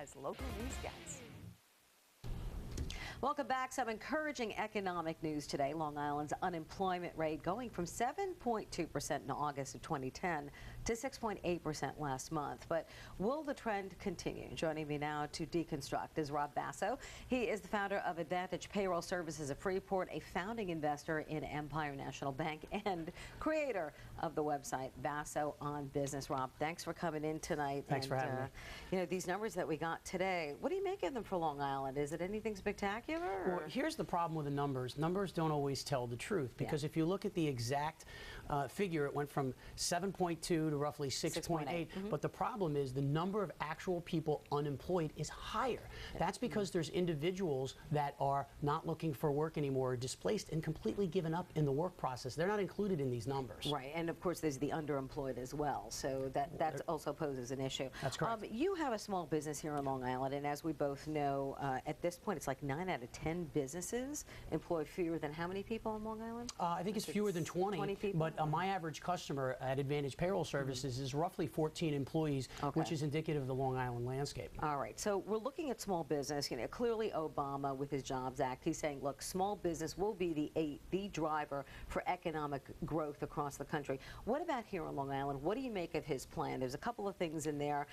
as local news gets. Welcome back. Some encouraging economic news today. Long Island's unemployment rate going from 7.2% in August of 2010 to 6.8% last month. But will the trend continue? Joining me now to deconstruct is Rob Basso. He is the founder of Advantage Payroll Services of Freeport, a founding investor in Empire National Bank and creator of the website Basso on Business. Rob, thanks for coming in tonight. Thanks for having me. You know, these numbers that we got today, what do you make of them for Long Island? Is it anything spectacular? Well, here's the problem with the numbers. Numbers don't always tell the truth, because if you look at the exact figure, it went from 7.2 to roughly 6.8. But the problem is the number of actual people unemployed is higher. That's because there's individuals that are not looking for work anymore, displaced and completely given up in the work process. They're not included in these numbers. Right, and of course there's the underemployed as well, so that also poses an issue. That's correct. You have a small business here in Long Island, and as we both know, at this point it's like 9 out of 10 businesses employ fewer than how many people in Long Island? I think it's fewer than 20 people? But my average customer at Advantage Payroll Services is roughly 14 employees, which is indicative of the Long Island landscape. All right, so we're looking at small business. You know, clearly Obama with his Jobs Act, he's saying, look, small business will be the driver for economic growth across the country. What about here on Long Island? What do you make of his plan? There's a couple of things in there,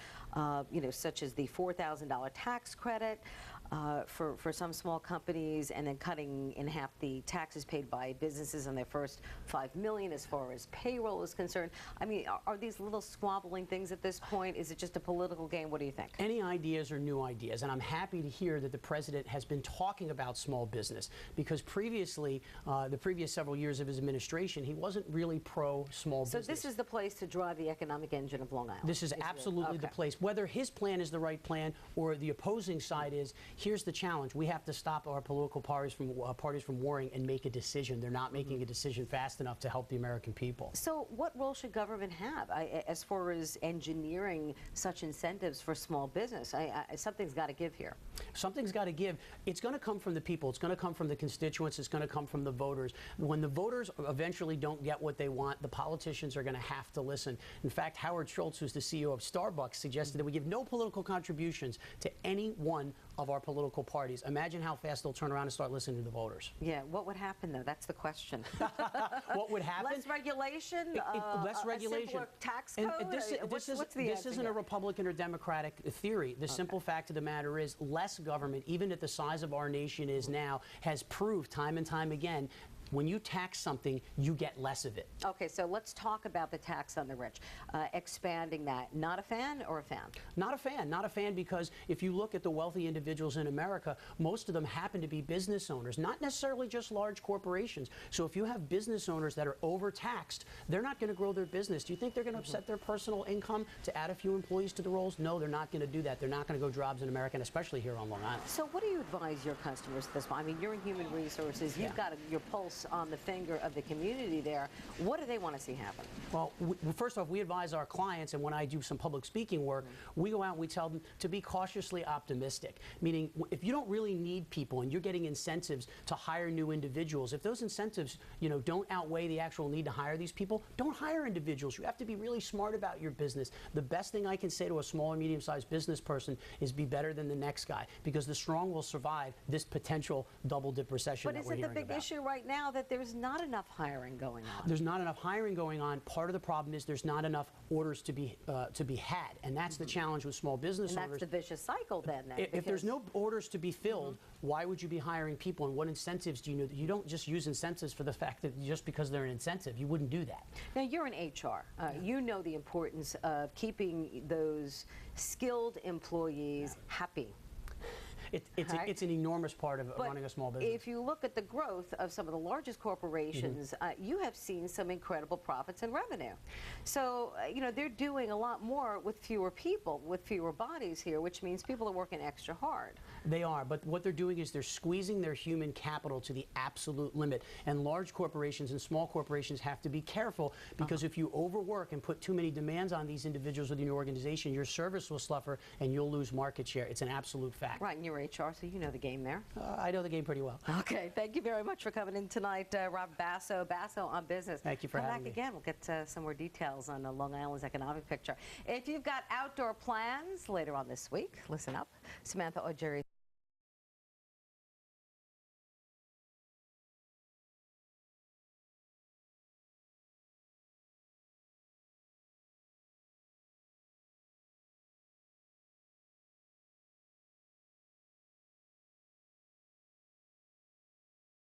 you know, such as the $4,000 tax credit for some small companies, and then cutting in half the taxes paid by businesses on their first $5 million as far as payroll is concerned. I mean, are these little squabbling things at this point? Is it just a political game? What do you think? Any ideas are new ideas, and I'm happy to hear that the president has been talking about small business, because previously, the previous several years of his administration, he wasn't really pro-small business. So this is the place to drive the economic engine of Long Island? This is absolutely the place. Whether his plan is the right plan or the opposing side is, here's the challenge. We have to stop our political parties from warring and make a decision. They're not making a decision fast enough to help the American people. So what role should government have as far as engineering such incentives for small business? Something's got to give here. Something's got to give. It's going to come from the people. It's going to come from the constituents. It's going to come from the voters. When the voters eventually don't get what they want, the politicians are going to have to listen. In fact, Howard Schultz, who's the CEO of Starbucks, suggested that we give no political contributions to any one of our political parties. Imagine how fast they'll turn around and start listening to the voters. Yeah, what would happen, though? That's the question. What would happen? Less regulation? Less regulation. A simpler tax code? This isn't a Republican or Democratic theory. The simple fact of the matter is less government, even at the size of our nation is now, has proved time and time again, when you tax something, you get less of it. Okay, so let's talk about the tax on the rich. Expanding that. Not a fan or a fan? Not a fan. Not a fan, because if you look at the wealthy individuals in America, most of them happen to be business owners, not necessarily just large corporations. So if you have business owners that are overtaxed, they're not going to grow their business. Do you think they're going to upset their personal income to add a few employees to the rolls? No, they're not going to do that. They're not going to go jobs in America, and especially here on Long Island. So what do you advise your customers at this point? I mean, you're in human resources. You've got your pulse on the finger of the community there. What do they want to see happen? Well, first off, we advise our clients, and when I do some public speaking work, we go out and we tell them to be cautiously optimistic, meaning if you don't really need people and you're getting incentives to hire new individuals, if those incentives, you know, don't outweigh the actual need to hire these people, don't hire individuals. You have to be really smart about your business. The best thing I can say to a small or medium-sized business person is be better than the next guy, because the strong will survive this potential double-dip recession that we're hearing about. But is it the big issue right now that there's not enough hiring going on? There's not enough hiring going on. Part of the problem is there's not enough orders to be had, and that's the challenge with small business owners. And that's the vicious cycle then. If there's no orders to be filled, why would you be hiring people, and what incentives do you know? You don't just use incentives for the fact that just because they're an incentive. You wouldn't do that. Now, you're in HR. You know the importance of keeping those skilled employees happy. It's an enormous part of running a small business. If you look at the growth of some of the largest corporations, you have seen some incredible profits and revenue. So, you know, they're doing a lot more with fewer people, with fewer bodies here, which means people are working extra hard. They are, but what they're doing is they're squeezing their human capital to the absolute limit. And large corporations and small corporations have to be careful, because if you overwork and put too many demands on these individuals within your organization, your service will suffer and you'll lose market share. It's an absolute fact. Right, and you're HR, so you know the game there. I know the game pretty well. Okay, thank you very much for coming in tonight, Rob Basso, Basso on Business. Thank you for having me. Come back again. We'll get some more details on Long Island's economic picture. If you've got outdoor plans later on this week, listen up. Samantha Ojeri.